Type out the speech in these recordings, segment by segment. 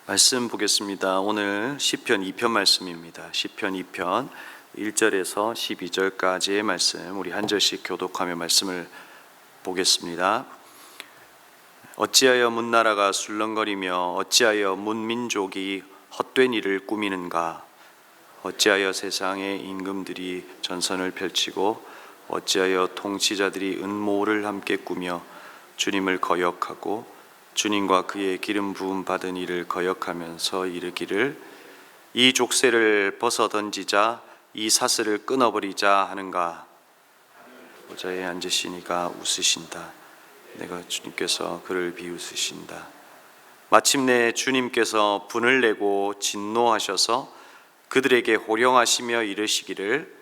말씀 보겠습니다. 오늘 시편 2편 말씀입니다. 시편 2편 1절에서 12절까지의 말씀, 우리 한 절씩 교독하며 말씀을 보겠습니다. 어찌하여 문나라가 술렁거리며 어찌하여 문민족이 헛된 일을 꾸미는가? 어찌하여 세상의 임금들이 전선을 펼치고 어찌하여 통치자들이 음모를 함께 꾸며 주님을 거역하고 주님과 그의 기름 부음 받은 이를 거역하면서 이르기를 이 족쇄를 벗어 던지자, 이 사슬을 끊어버리자 하는가? 보좌에 앉으시니가 웃으신다. 내가 주님께서 그를 비웃으신다. 마침내 주님께서 분을 내고 진노하셔서 그들에게 호령하시며 이르시기를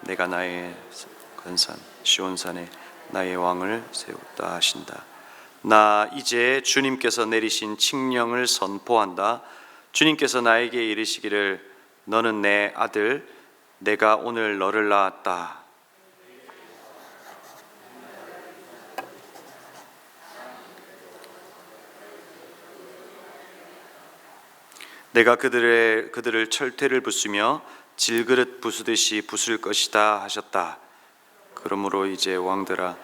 내가 나의 근산 시온산에 나의 왕을 세웠다 하신다. 나 이제 주님께서 내리신 칙령을 선포한다. 주님께서 나에게 이르시기를 너는 내 아들, 내가 오늘 너를 낳았다. 내가 그들을 철퇴를 부수며 질그릇 부수듯이 부술 것이다 하셨다. 그러므로 이제 왕들아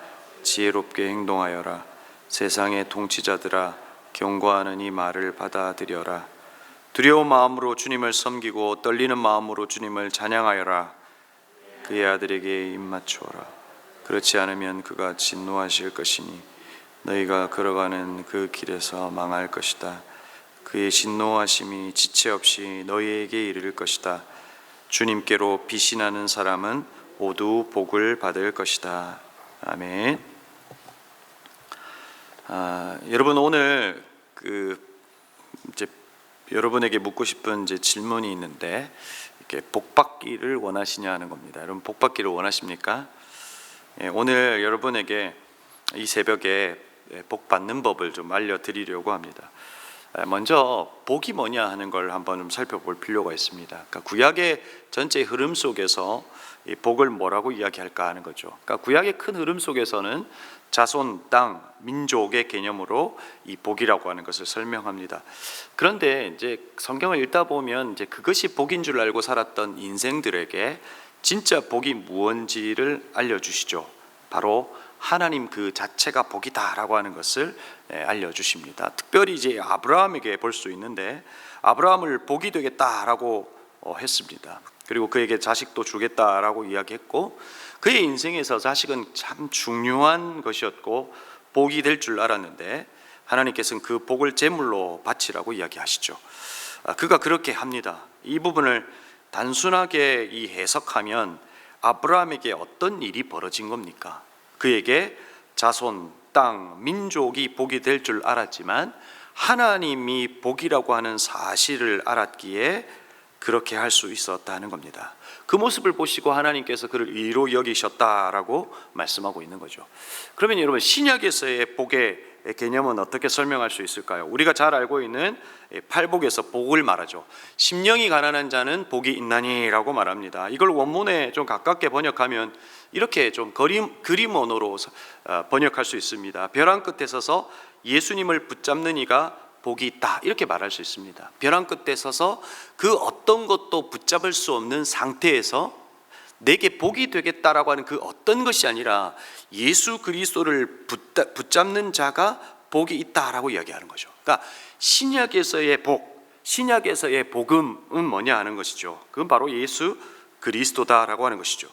지혜롭게 행동하여라. 세상의 통치자들아 경고하는 이 말을 받아들여라. 두려운 마음으로 주님을 섬기고 떨리는 마음으로 주님을 찬양하여라. 그의 아들에게 입맞추어라. 그렇지 않으면 그가 진노하실 것이니 너희가 걸어가는 그 길에서 망할 것이다. 그의 진노하심이 지체 없이 너희에게 이를 것이다. 주님께로 피신하는 사람은 모두 복을 받을 것이다. 아멘. 여러분, 오늘 이제 여러분에게 묻고 싶은 질문이 있는데, 이렇게 복 받기를 원하시냐 하는 겁니다. 여러분, 복 받기를 원하십니까? 오늘 여러분에게 이 새벽에 복 받는 법을 좀 알려드리려고 합니다. 먼저 복이 뭐냐 하는 걸 한번 좀 살펴볼 필요가 있습니다. 그러니까 구약의 전체 흐름 속에서 이 복을 뭐라고 이야기할까 하는 거죠. 그러니까 구약의 큰 흐름 속에서는 자손, 땅, 민족의 개념으로 이 복이라고 하는 것을 설명합니다. 그런데 이제 성경을 읽다 보면 이제 그것이 복인 줄 알고 살았던 인생들에게 진짜 복이 무엇인지를 알려주시죠. 바로 하나님 그 자체가 복이다라고 하는 것을 알려주십니다. 특별히 이제 아브라함에게 볼 수 있는데, 아브라함을 복이 되겠다라고 했습니다. 그리고 그에게 자식도 주겠다라고 이야기했고, 그의 인생에서 자식은 참 중요한 것이었고 복이 될 줄 알았는데 하나님께서는 그 복을 제물로 바치라고 이야기하시죠. 그가 그렇게 합니다. 이 부분을 단순하게 이 해석하면 아브라함에게 어떤 일이 벌어진 겁니까? 그에게 자손, 땅, 민족이 복이 될 줄 알았지만 하나님이 복이라고 하는 사실을 알았기에 그렇게 할 수 있었다는 겁니다. 그 모습을 보시고 하나님께서 그를 의로 여기셨다라고 말씀하고 있는 거죠. 그러면 여러분, 신약에서의 복의 개념은 어떻게 설명할 수 있을까요? 우리가 잘 알고 있는 팔복에서 복을 말하죠. 심령이 가난한 자는 복이 있나니라고 말합니다. 이걸 원문에 좀 가깝게 번역하면 이렇게 좀 그림 언어로 번역할 수 있습니다. 벼랑 끝에 서서 예수님을 붙잡는 이가 복이 있다, 이렇게 말할 수 있습니다. 벼랑 끝에 서서 그 어떤 것도 붙잡을 수 없는 상태에서 내게 복이 되겠다라고 하는 그 어떤 것이 아니라 예수 그리스도를 붙잡는 자가 복이 있다라고 이야기하는 거죠. 그러니까 신약에서의 복, 신약에서의 복음은 뭐냐 하는 것이죠. 그건 바로 예수 그리스도다라고 하는 것이죠.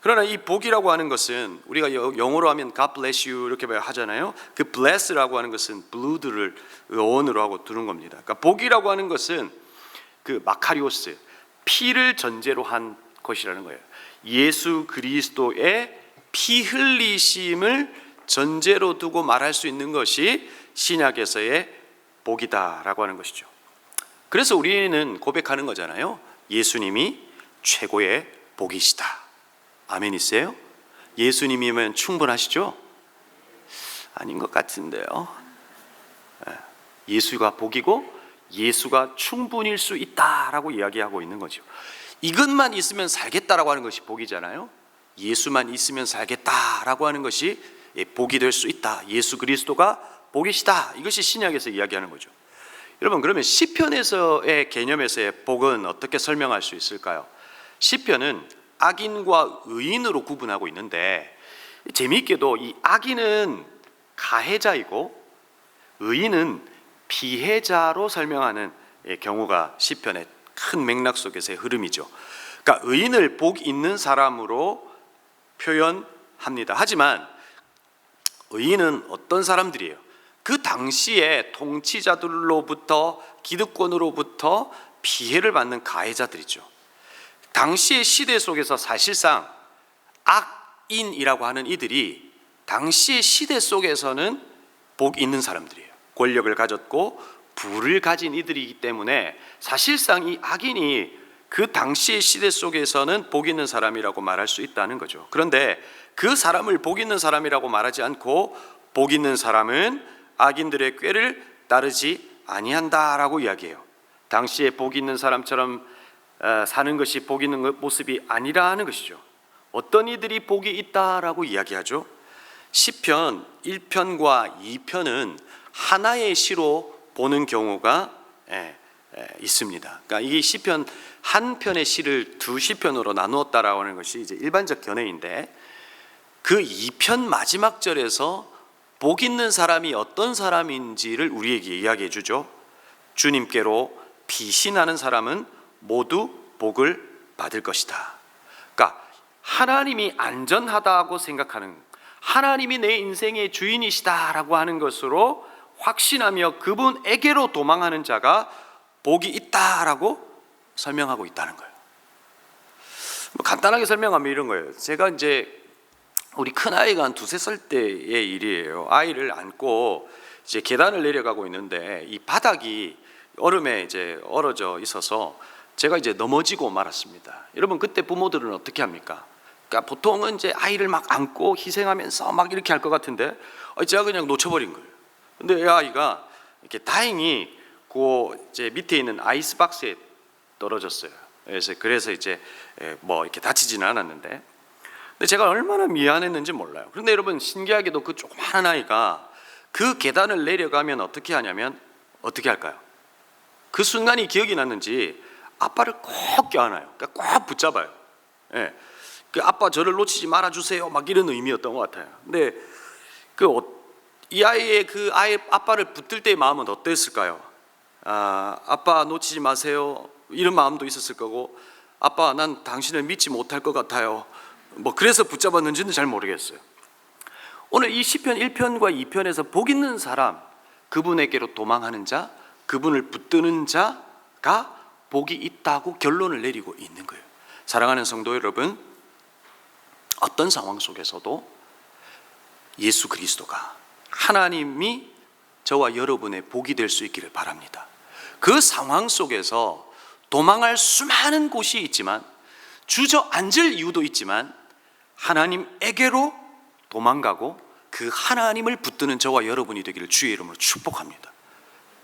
그러나 이 복이라고 하는 것은 우리가 영어로 하면 God bless you 이렇게 하잖아요. 그 bless라고 하는 것은 blood를 어원으로 하고 두는 겁니다. 그러니까 복이라고 하는 것은 그 마카리오스, 피를 전제로 한 것이라는 거예요. 예수 그리스도의 피 흘리심을 전제로 두고 말할 수 있는 것이 신약에서의 복이다라고 하는 것이죠. 그래서 우리는 고백하는 거잖아요. 예수님이 최고의 복이시다. 아멘이세요? 예수님이면 충분하시죠? 아닌 것 같은데요. 예수가 복이고 예수가 충분일 수 있다라고 이야기하고 있는 거죠. 이것만 있으면 살겠다라고 하는 것이 복이잖아요. 예수만 있으면 살겠다라고 하는 것이 복이 될 수 있다. 예수 그리스도가 복이시다. 이것이 신약에서 이야기하는 거죠. 여러분, 그러면 시편에서의 개념에서의 복은 어떻게 설명할 수 있을까요? 시편은 악인과 의인으로 구분하고 있는데, 재미있게도 이 악인은 가해자이고 의인은 피해자로 설명하는 경우가 시편의 큰 맥락 속에서의 흐름이죠. 그러니까 의인을 복 있는 사람으로 표현합니다. 하지만 의인은 어떤 사람들이에요? 그 당시에 통치자들로부터, 기득권으로부터 피해를 받는 가해자들이죠. 당시의 시대 속에서 사실상 악인이라고 하는 이들이 당시의 시대 속에서는 복 있는 사람들이에요. 권력을 가졌고 부를 가진 이들이기 때문에 사실상 이 악인이 그 당시의 시대 속에서는 복 있는 사람이라고 말할 수 있다는 거죠. 그런데 그 사람을 복 있는 사람이라고 말하지 않고 복 있는 사람은 악인들의 꾀를 따르지 아니한다라고 이야기해요. 당시에 복 있는 사람처럼 사는 것이 복 있는 모습이 아니라는 것이죠. 어떤 이들이 복이 있다라고 이야기하죠? 시편 1편과 2편은 하나의 시로 보는 경우가 있습니다. 그러니까 이 시편 한 편의 시를 두 시편으로 나누었다라고 하는 것이 이제 일반적 견해인데, 그 2편 마지막 절에서 복 있는 사람이 어떤 사람인지를 우리에게 이야기해 주죠. 주님께로 피신하는 사람은 모두 복을 받을 것이다. 그러니까 하나님이 안전하다고 생각하는, 하나님이 내 인생의 주인이시다라고 하는 것으로 확신하며 그분에게로 도망하는 자가 복이 있다라고 설명하고 있다는 거예요. 간단하게 설명하면 이런 거예요. 제가 이제 우리 큰아이가 한 2-3살 때의 일이에요. 아이를 안고 이제 계단을 내려가고 있는데 이 바닥이 얼음에 이제 얼어져 있어서 제가 이제 넘어지고 말았습니다. 여러분, 그때 부모들은 어떻게 합니까? 그러니까 보통은 이제 아이를 막 안고 희생하면서 막 이렇게 할 것 같은데 제가 그냥 놓쳐버린 거예요. 근데 이 아이가 이렇게 다행히 그 이제 밑에 있는 아이스박스에 떨어졌어요. 그래서 이제 뭐 이렇게 다치지는 않았는데, 근데 제가 얼마나 미안했는지 몰라요. 그런데 여러분, 신기하게도 그 조그마한 아이가 그 계단을 내려가면 어떻게 하냐면 어떻게 할까요? 그 순간이 기억이 났는지 아빠를 꼭 껴안아요. 그러니까 꼭 붙잡아요. 그 아빠 저를 놓치지 말아주세요, 막 이런 의미였던 것 같아요. 근데 이 아이의 그 아빠를 붙들 때의 마음은 어땠을까요? 아빠 놓치지 마세요, 이런 마음도 있었을 거고, 아빠 난 당신을 믿지 못할 것 같아요, 뭐 그래서 붙잡았는지는 잘 모르겠어요. 오늘 이 시편 1편과 2편에서 복 있는 사람, 그분에게로 도망하는 자, 그분을 붙드는 자가 복이 있다고 결론을 내리고 있는 거예요. 사랑하는 성도 여러분, 어떤 상황 속에서도 예수 그리스도가, 하나님이 저와 여러분의 복이 될 수 있기를 바랍니다. 그 상황 속에서 도망할 수많은 곳이 있지만, 주저앉을 이유도 있지만 하나님에게로 도망가고 그 하나님을 붙드는 저와 여러분이 되기를 주의 이름으로 축복합니다.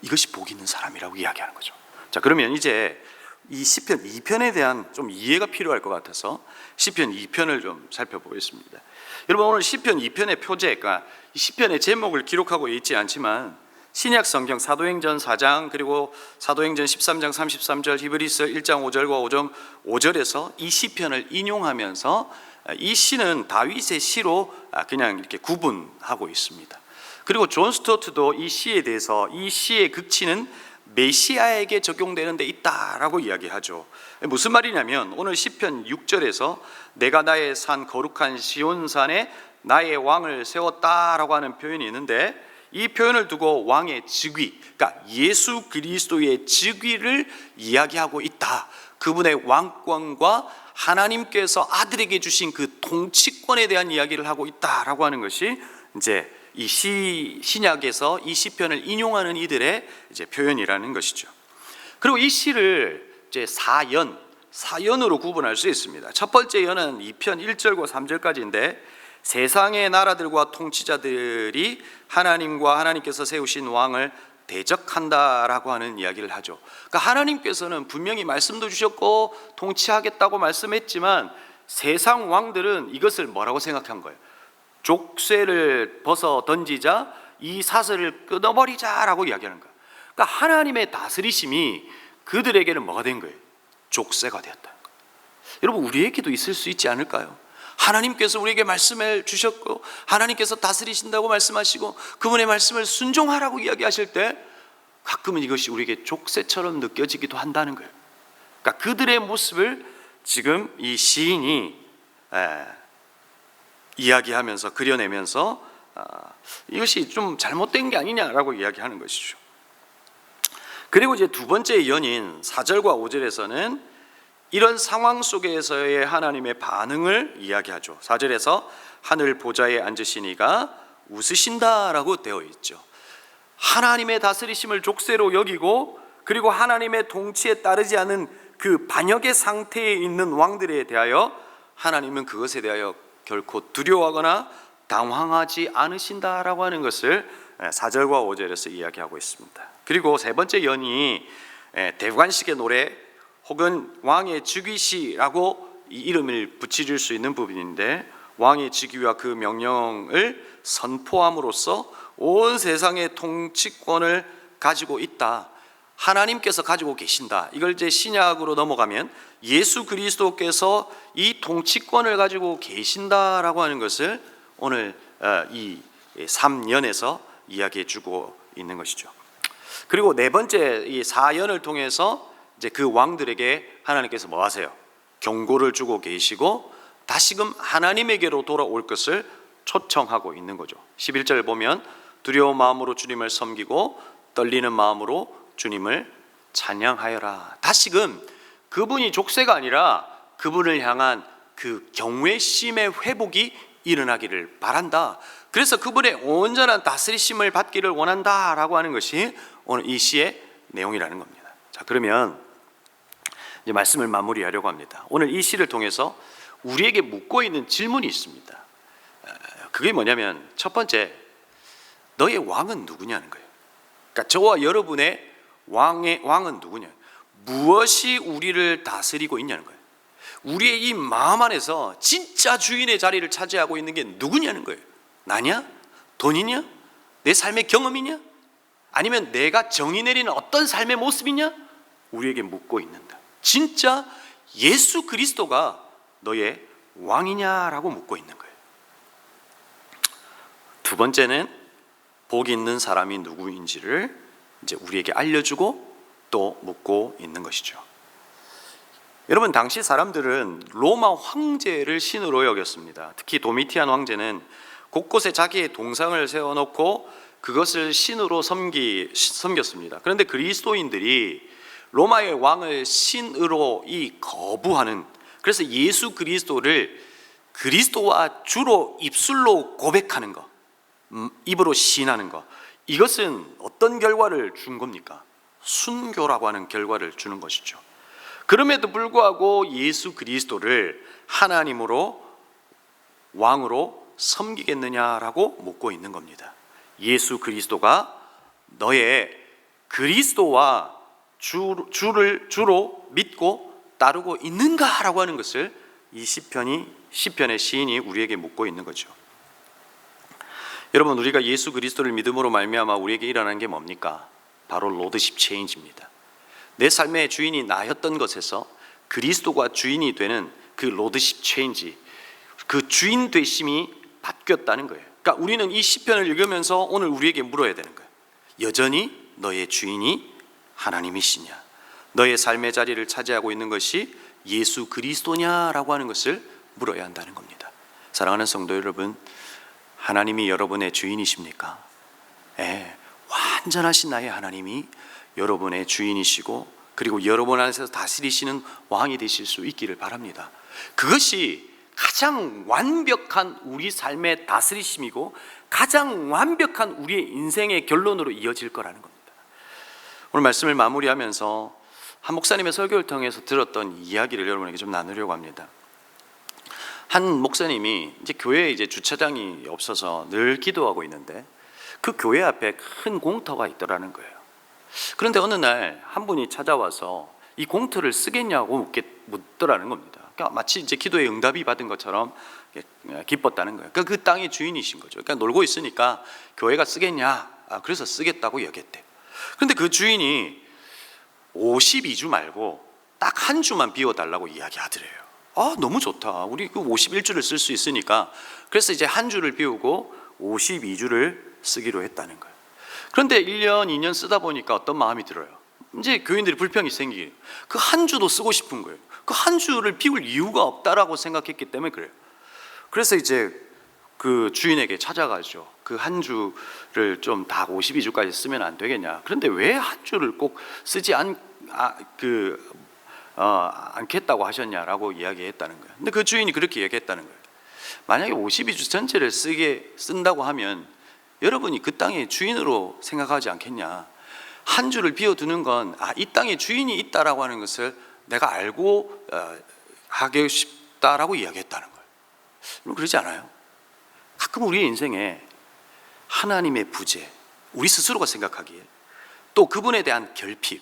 이것이 복 있는 사람이라고 이야기하는 거죠. 자, 그러면 이제 이 시편 2편에 대한 좀 이해가 필요할 것 같아서 시편 2편을 좀 살펴보겠습니다. 여러분, 오늘 시편 2편의 표제, 그러니까 이 시편의 제목을 기록하고 있지 않지만 신약 성경 사도행전 4장, 그리고 사도행전 13장 33절, 히브리서 1장 5절과 5절에서 이 시편을 인용하면서 이 시는 다윗의 시로 그냥 이렇게 구분하고 있습니다. 그리고 존 스튜어트도 이 시에 대해서 이 시의 극치는 메시아에게 적용되는 데 있다라고 이야기하죠. 무슨 말이냐면, 오늘 시편 6절에서 내가 나의 산 거룩한 시온산에 나의 왕을 세웠다라고 하는 표현이 있는데, 이 표현을 두고 왕의 즉위, 그러니까 예수 그리스도의 즉위를 이야기하고 있다. 그분의 왕권과 하나님께서 아들에게 주신 그 통치권에 대한 이야기를 하고 있다라고 하는 것이 이제 이 신약에서 이 시편을 인용하는 이들의 이제 표현이라는 것이죠. 그리고 이 시를 이제 사연으로 구분할 수 있습니다. 첫 번째 연은 2편 1절과 3절까지인데, 세상의 나라들과 통치자들이 하나님과 하나님께서 세우신 왕을 대적한다라고 하는 이야기를 하죠. 그러니까 하나님께서는 분명히 말씀도 주셨고 통치하겠다고 말씀했지만 세상 왕들은 이것을 뭐라고 생각한 거예요? 족쇄를 벗어 던지자 이 사슬을 끊어버리자라고 이야기하는 거예요. 그러니까 하나님의 다스리심이 그들에게는 뭐가 된 거예요? 족쇄가 되었다. 여러분, 우리에게도 있을 수 있지 않을까요? 하나님께서 우리에게 말씀을 주셨고 하나님께서 다스리신다고 말씀하시고 그분의 말씀을 순종하라고 이야기하실 때 가끔은 이것이 우리에게 족쇄처럼 느껴지기도 한다는 거예요. 그러니까 그들의 모습을 지금 이 시인이 이야기하면서 그려내면서 이것이 좀 잘못된 게 아니냐라고 이야기하는 것이죠. 그리고 이제 두 번째 연인 4절과 5절에서는 이런 상황 속에서의 하나님의 반응을 이야기하죠. 4절에서 하늘 보좌에 앉으시니가 웃으신다라고 되어 있죠. 하나님의 다스리심을 족쇄로 여기고 그리고 하나님의 통치에 따르지 않은 그 반역의 상태에 있는 왕들에 대하여 하나님은 그것에 대하여 결코 두려워하거나 당황하지 않으신다라고 하는 것을 4절과 5절에서 이야기하고 있습니다. 그리고 세 번째 연이 대관식의 노래 혹은 왕의 즉위시라고 이 이름을 붙일 수 있는 부분인데, 왕의 즉위와 그 명령을 선포함으로써 온 세상의 통치권을 가지고 있다, 하나님께서 가지고 계신다. 이걸 이제 신약으로 넘어가면 예수 그리스도께서 이 통치권을 가지고 계신다라고 하는 것을 오늘 이 3연에서 이야기해 주고 있는 것이죠. 그리고 네 번째 이 4연을 통해서 이제 그 왕들에게 하나님께서 뭐 하세요? 경고를 주고 계시고 다시금 하나님에게로 돌아올 것을 초청하고 있는 거죠. 11절 보면 두려운 마음으로 주님을 섬기고 떨리는 마음으로 주님을 찬양하여라. 다시금 그분이 족쇄가 아니라 그분을 향한 그 경외심의 회복이 일어나기를 바란다. 그래서 그분의 온전한 다스리심을 받기를 원한다라고 하는 것이 오늘 이 시의 내용이라는 겁니다. 자, 그러면 이제 말씀을 마무리하려고 합니다. 오늘 이 시를 통해서 우리에게 묻고 있는 질문이 있습니다. 그게 뭐냐면 첫 번째, 너의 왕은 누구냐는 거예요. 그러니까 저와 여러분의 왕은 누구냐? 무엇이 우리를 다스리고 있냐는 거예요. 우리의 이 마음 안에서 진짜 주인의 자리를 차지하고 있는 게 누구냐는 거예요. 나냐? 돈이냐? 내 삶의 경험이냐? 아니면 내가 정의 내리는 어떤 삶의 모습이냐? 우리에게 묻고 있는다. 진짜 예수 그리스도가 너의 왕이냐라고 묻고 있는 거예요. 두 번째는 복 있는 사람이 누구인지를 이제 우리에게 알려주고 또 묻고 있는 것이죠. 여러분, 당시 사람들은 로마 황제를 신으로 여겼습니다. 특히 도미티안 황제는 곳곳에 자기의 동상을 세워놓고 그것을 신으로 섬겼습니다. 그런데 그리스도인들이 로마의 왕을 신으로 거부하는, 그래서 예수 그리스도를 그리스도와 주로 입술로 고백하는 것, 입으로 시인하는 것, 이것은 어떤 결과를 준 겁니까? 순교라고 하는 결과를 주는 것이죠. 그럼에도 불구하고 예수 그리스도를 하나님으로 왕으로 섬기겠느냐라고 묻고 있는 겁니다. 예수 그리스도가 너의 그리스도와 주를 주로 믿고 따르고 있는가라고 하는 것을 이 시편의 시인이 우리에게 묻고 있는 거죠. 여러분, 우리가 예수 그리스도를 믿음으로 말미암아 우리에게 일어나는 게 뭡니까? 바로 로드십 체인지입니다. 내 삶의 주인이 나였던 것에서 그리스도가 주인이 되는 그 로드십 체인지, 그 주인 되심이 바뀌었다는 거예요. 그러니까 우리는 이 시편을 읽으면서 오늘 우리에게 물어야 되는 거예요. 여전히 너의 주인이 하나님이시냐? 너의 삶의 자리를 차지하고 있는 것이 예수 그리스도냐라고 하는 것을 물어야 한다는 겁니다. 사랑하는 성도 여러분, 하나님이 여러분의 주인이십니까? 완전하신 나의 하나님이 여러분의 주인이시고 그리고 여러분 안에서 다스리시는 왕이 되실 수 있기를 바랍니다. 그것이 가장 완벽한 우리 삶의 다스리심이고 가장 완벽한 우리의 인생의 결론으로 이어질 거라는 겁니다. 오늘 말씀을 마무리하면서 한 목사님의 설교를 통해서 들었던 이야기를 여러분에게 좀 나누려고 합니다. 한 목사님이 이제 교회에 이제 주차장이 없어서 늘 기도하고 있는데 그 교회 앞에 큰 공터가 있더라는 거예요. 그런데 어느 날 한 분이 찾아와서 이 공터를 쓰겠냐고 묻더라는 겁니다. 그러니까 마치 이제 기도에 응답이 받은 것처럼 기뻤다는 거예요. 그러니까 그 땅의 주인이신 거죠. 그러니까 놀고 있으니까 교회가 쓰겠냐? 그래서 쓰겠다고 여겼대. 그런데 그 주인이 52주 말고 딱 한 주만 비워달라고 이야기하더래요. 너무 좋다. 우리 그 51주를 쓸 수 있으니까. 그래서 이제 한 주를 비우고 52주를 쓰기로 했다는 거예요. 그런데 1년, 2년 쓰다 보니까 어떤 마음이 들어요? 이제 교인들이 불평이 생기게, 그 한 주도 쓰고 싶은 거예요. 그 한 주를 비울 이유가 없다라고 생각했기 때문에 그래요. 그래서 이제 그 주인에게 찾아가죠. 그 한 주를 좀 다 52주까지 쓰면 안 되겠냐. 그런데 왜 한 주를 꼭 쓰지 않겠다고 하셨냐라고 이야기했다는 거예요. 근데 그 주인이 그렇게 얘기했다는 거예요. 만약에 52주 전체를 쓴다고 하면 여러분이 그 땅의 주인으로 생각하지 않겠냐. 한 주를 비워두는 건 이 땅에 주인이 있다라고 하는 것을 내가 알고 하고 싶다라고 이야기했다는 거예요. 여러분 그러지 않아요? 가끔 우리의 인생에 하나님의 부재, 우리 스스로가 생각하기에, 또 그분에 대한 결핍,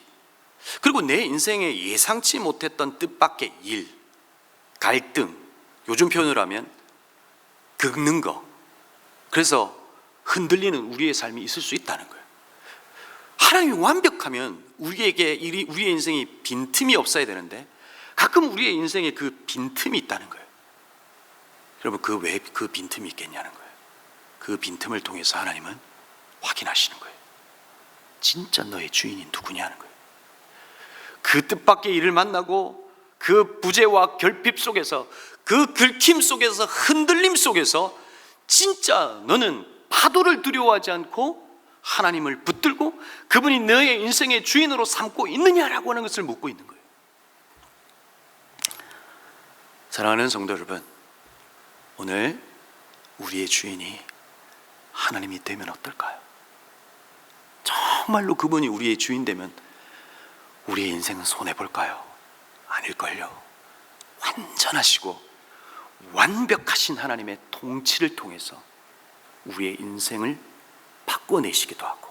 그리고 내 인생에 예상치 못했던 뜻밖의 일, 갈등, 요즘 표현으로 하면 긁는 거, 그래서 흔들리는 우리의 삶이 있을 수 있다는 거예요. 하나님이 완벽하면 우리의 인생에 빈틈이 없어야 되는데 가끔 우리의 인생에 그 빈틈이 있다는 거예요. 여러분 왜 그 빈틈이 있겠냐는 거예요. 그 빈틈을 통해서 하나님은 확인하시는 거예요. 진짜 너의 주인이 누구냐는 거예요. 그 뜻밖의 일을 만나고 그 부재와 결핍 속에서, 그 긁힘 속에서, 흔들림 속에서 진짜 너는 파도를 두려워하지 않고 하나님을 붙들고 그분이 너의 인생의 주인으로 삼고 있느냐라고 하는 것을 묻고 있는 거예요. 사랑하는 성도 여러분, 오늘 우리의 주인이 하나님이 되면 어떨까요? 정말로 그분이 우리의 주인 되면 우리의 인생은 손해볼까요? 아닐걸요. 완전하시고 완벽하신 하나님의 통치를 통해서 우리의 인생을 바꿔내시기도 하고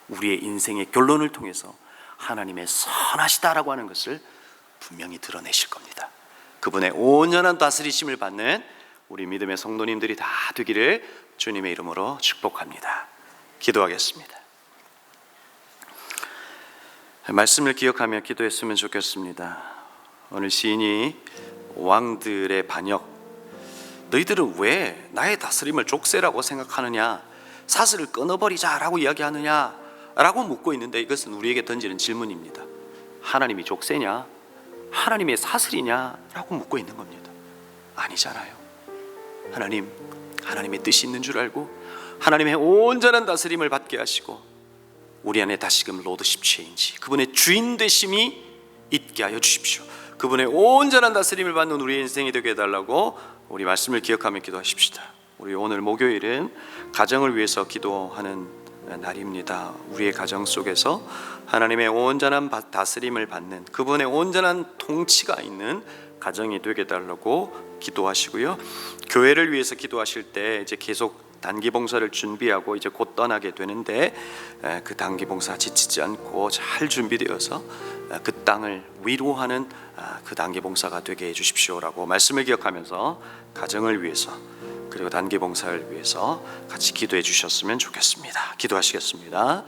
우리의 인생의 결론을 통해서 하나님의 선하시다라고 하는 것을 분명히 드러내실 겁니다. 그분의 온전한 다스리심을 받는 우리 믿음의 성도님들이 다 되기를 주님의 이름으로 축복합니다. 기도하겠습니다. 말씀을 기억하며 기도했으면 좋겠습니다. 오늘 시인이 왕들의 반역, 너희들은 왜 나의 다스림을 족쇄라고 생각하느냐, 사슬을 끊어버리자라고 이야기하느냐 라고 묻고 있는데, 이것은 우리에게 던지는 질문입니다. 하나님이 족쇄냐, 하나님의 사슬이냐 라고 묻고 있는 겁니다. 아니잖아요. 하나님의 뜻이 있는 줄 알고 하나님의 온전한 다스림을 받게 하시고 우리 안에 다시금 로드십 체인지, 그분의 주인 되심이 있게 하여 주십시오. 그분의 온전한 다스림을 받는 우리의 인생이 되게 해달라고 우리 말씀을 기억하며 기도하십시다. 우리 오늘 목요일은 가정을 위해서 기도하는 날입니다. 우리의 가정 속에서 하나님의 온전한 다스림을 받는 그분의 온전한 통치가 있는 가정이 되게 해달라고 기도하시고요. 교회를 위해서 기도하실 때 이제 계속 단기 봉사를 준비하고 이제 곧 떠나게 되는데, 그 단기 봉사 지치지 않고 잘 준비되어서 그 땅을 위로하는 그 단기 봉사가 되게 해주십시오라고 말씀을 기억하면서 가정을 위해서 그리고 단기 봉사를 위해서 같이 기도해 주셨으면 좋겠습니다. 기도하시겠습니다.